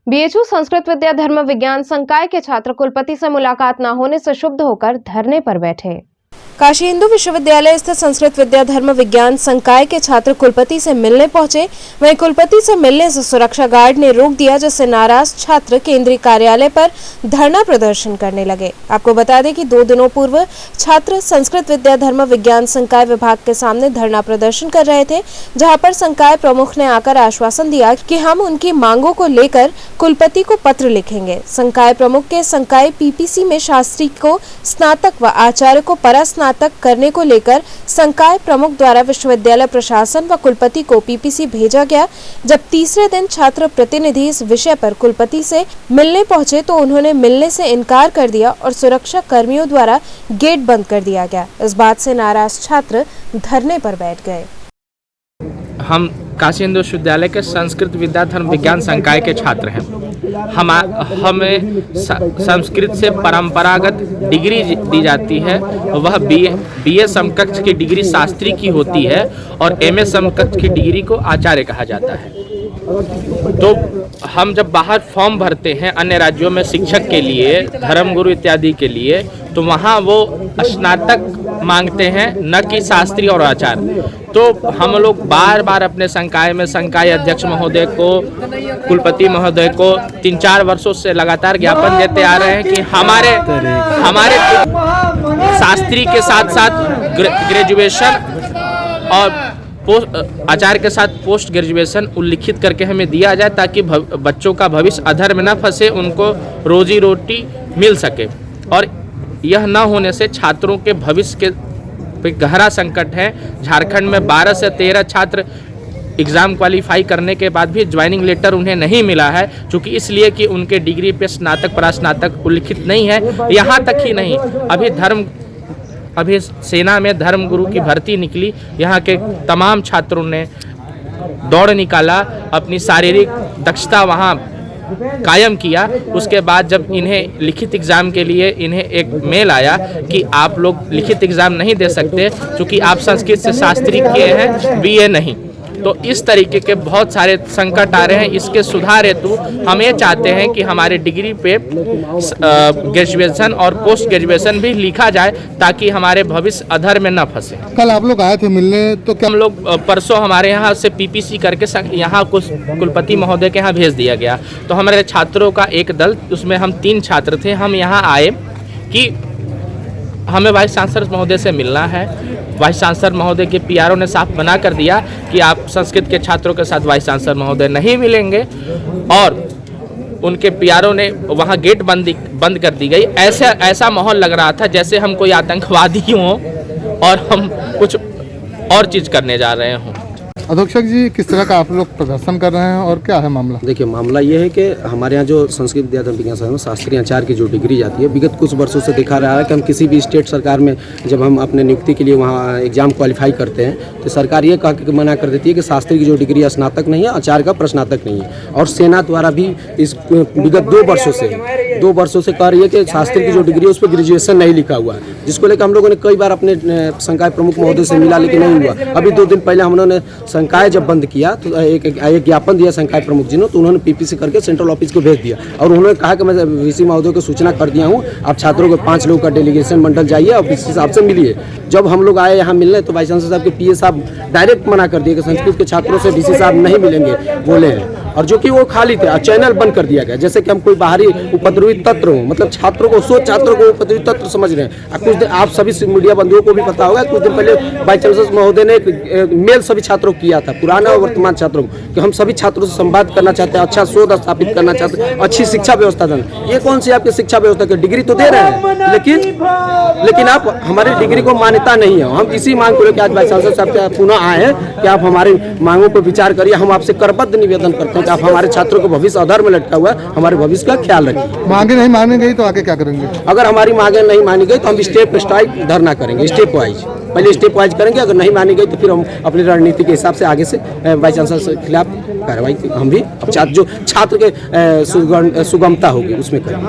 BHU Sanskrit विद्या धर्म विज्ञान संकाय के छात्र कुलपति से मुलाकात न होने से क्षुब्ध होकर धरने पर बैठे। काशी हिंदू विश्वविद्यालय स्थित संस्कृत विद्या धर्म विज्ञान संकाय के छात्र कुलपति से मिलने पहुंचे। वहीं कुलपति से मिलने से सुरक्षा गार्ड ने रोक दिया, जिससे नाराज छात्र केंद्रीय कार्यालय पर धरना प्रदर्शन करने लगे। आपको बता दें कि 2 दिनों पूर्व छात्र संस्कृत विद्या धर्म विज्ञान संकाय विभाग के सामने धरना प्रदर्शन कर रहे थे, जहां पर संकाय प्रमुख ने आकर आश्वासन दिया कि हम उनकी मांगों को लेकर कुलपति को पत्र लिखेंगे। संकाय प्रमुख के संकाय पीपीसी में शास्त्री को स्नातक व आचार्य को परास्नातक करने को लेकर संकाय प्रमुख द्वारा विश्वविद्यालय प्रशासन व कुलपति को पीपीसी भेजा गया। जब तीसरे दिन छात्र प्रतिनिधि इस विषय पर कुलपति से मिलने पहुंचे तो उन्होंने मिलने से इनकार कर दिया और सुरक्षा कर्मियों द्वारा गेट बंद कर दिया गया। इस बात से नाराज छात्र धरने पर बैठ गए। हम काशी हिंदू विश्वविद्यालय के संस्कृत विद्या धर्म विज्ञान संकाय के छात्र हैं। हमें संस्कृत से परंपरागत डिग्री दी जाती है, वह बीए समकक्ष की डिग्री शास्त्री की होती है और एमए समकक्ष की डिग्री को आचार्य कहा जाता है। तो हम जब बाहर फॉर्म भरते हैं अन्य राज्यों में शिक्षक के लिए, धर्मगुरु इत्यादि के लिए, तो वहाँ वो स्नातक मांगते हैं, न कि शास्त्री और आचार्य। तो हम लोग बार बार अपने संकाय में संकाय अध्यक्ष महोदय को, कुलपति महोदय को 3-4 वर्षों से लगातार ज्ञापन देते आ रहे हैं कि हमारे शास्त्री के साथ साथ ग्रेजुएशन और आचार्य के साथ पोस्ट ग्रेजुएशन उल्लिखित करके हमें दिया जाए, ताकि बच्चों का भविष्य अधर में न फंसे, उनको रोजी रोटी मिल सके। और यह न होने से छात्रों के भविष्य के गहरा संकट है। झारखंड में 12 से 13 छात्र एग्ज़ाम क्वालिफाई करने के बाद भी ज्वाइनिंग लेटर उन्हें नहीं मिला है, क्योंकि इसलिए कि उनके डिग्री पे स्नातक परास्नातक उल्लिखित नहीं है। यहाँ तक ही नहीं, अभी सेना में धर्मगुरु की भर्ती निकली, यहाँ के तमाम छात्रों ने दौड़ निकाला, अपनी शारीरिक दक्षता वहाँ कायम किया। उसके बाद जब इन्हें लिखित एग्ज़ाम के लिए इन्हें एक मेल आया कि आप लोग लिखित एग्ज़ाम नहीं दे सकते क्योंकि आप संस्कृत से शास्त्री किए हैं, बीए नहीं। तो इस तरीके के बहुत सारे संकट आ रहे हैं। इसके सुधार हेतु हम ये चाहते हैं कि हमारे डिग्री पे ग्रेजुएशन और पोस्ट ग्रेजुएशन भी लिखा जाए, ताकि हमारे भविष्य अधर में न फंसे। कल आप लोग आए थे मिलने, तो क्या हम लोग परसों हमारे यहाँ से पीपीसी करके यहाँ कुछ कुलपति महोदय के यहाँ भेज दिया गया। तो हमारे छात्रों का एक दल, उसमें हम 3 छात्र थे, हम यहाँ आए कि हमें वाइस चांसलर महोदय से मिलना है। वाइस चांसलर महोदय के पीआरओ ने साफ मना कर दिया कि आप संस्कृत के छात्रों के साथ वाइस चांसलर महोदय नहीं मिलेंगे, और उनके पीआरओ ने वहां गेट बंद कर दी गई। ऐसा माहौल लग रहा था जैसे हम कोई आतंकवादी हों और हम कुछ और चीज़ करने जा रहे हों। अधीक्षक जी, किस तरह का आप लोग प्रदर्शन कर रहे हैं और क्या है मामला? देखिए, मामला ये है कि हमारे यहाँ जो संस्कृत विद्या धर्म विज्ञान संकाय में शास्त्री आचार्य की जो डिग्री जाती है, विगत कुछ वर्षों से देखा रहा है कि हम किसी भी स्टेट सरकार में जब हम अपने नियुक्ति के लिए वहाँ एग्जाम क्वालिफाई करते हैं तो सरकार ये कह के मना कर देती है कि शास्त्री की जो डिग्री है स्नातक नहीं है, आचार्य का प्रस्नातक नहीं है। और सेना द्वारा भी इस विगत 2 वर्षों से कह रही है कि शास्त्री की जो डिग्री है उस पर ग्रेजुएशन नहीं लिखा हुआ है, जिसको लेकर हम लोगों ने कई बार अपने संकाय प्रमुख महोदय से मिला, लेकिन नहीं हुआ। अभी 2 दिन पहले हम लोगों ने संकाय जब बंद किया तो एक ज्ञापन दिया संकाय प्रमुख जी ने, तो उन्होंने पीपीसी करके सेंट्रल ऑफिस को भेज दिया और उन्होंने कहा कि मैं वीसी महोदय को सूचना कर दिया हूं, आप छात्रों को 5 लोगों का डेलीगेशन मंडल जाइए और इस हिसाब से मिलिए। जब हम लोग आए यहाँ मिलने तो वाइस चांसलर साहब के पीए साहब डायरेक्ट मना कर दिए कि संस्कृत के छात्रों से डीसी साहब नहीं मिलेंगे बोले हैं, और जो कि वो खाली थे। चैनल बंद कर दिया गया, जैसे कि हम कोई बाहरी उपद्रवी तत्व हो, मतलब छात्रों को छात्रों को उपद्रवी तत्व समझ रहे हैं। कुछ दिन आप सभी मीडिया बंधुओं को भी पता होगा, कुछ दिन पहले वाइस चांसलर महोदय ने एक मेल सभी छात्रों को किया था, पुराना और वर्तमान छात्रों को, कि हम सभी छात्रों से संवाद करना चाहते हैं, अच्छा शोध स्थापित करना चाहते हैं, अच्छी शिक्षा व्यवस्था देना। ये कौन सी आपकी शिक्षा व्यवस्था की डिग्री तो दे रहे हैं, लेकिन आप हमारी डिग्री को मान्यता नहीं है। हम इसी मांग को लेकर आज वाइस चांसलर साहब पुनः आए हैं कि आप हमारी मांगों पर विचार करिए। हम आपसे करबद्ध निवेदन करते हैं कि आप हमारे छात्रों को भविष्य अधर में लटका हुआ है, हमारे भविष्य का ख्याल रखिए। मांगे नहीं मानी गई तो आगे क्या करेंगे? अगर हमारी मांगे नहीं मानी गई तो हम स्टेप स्ट्राइक धरना करेंगे, स्टेप वाइज। पहले स्टेप वाइज करेंगे, अगर नहीं मानी गई तो फिर हम अपनी रणनीति के हिसाब से आगे से वाइस चांसलर के खिलाफ कार्रवाई हम भी जो छात्र के सुगमता होगी उसमें करेंगे।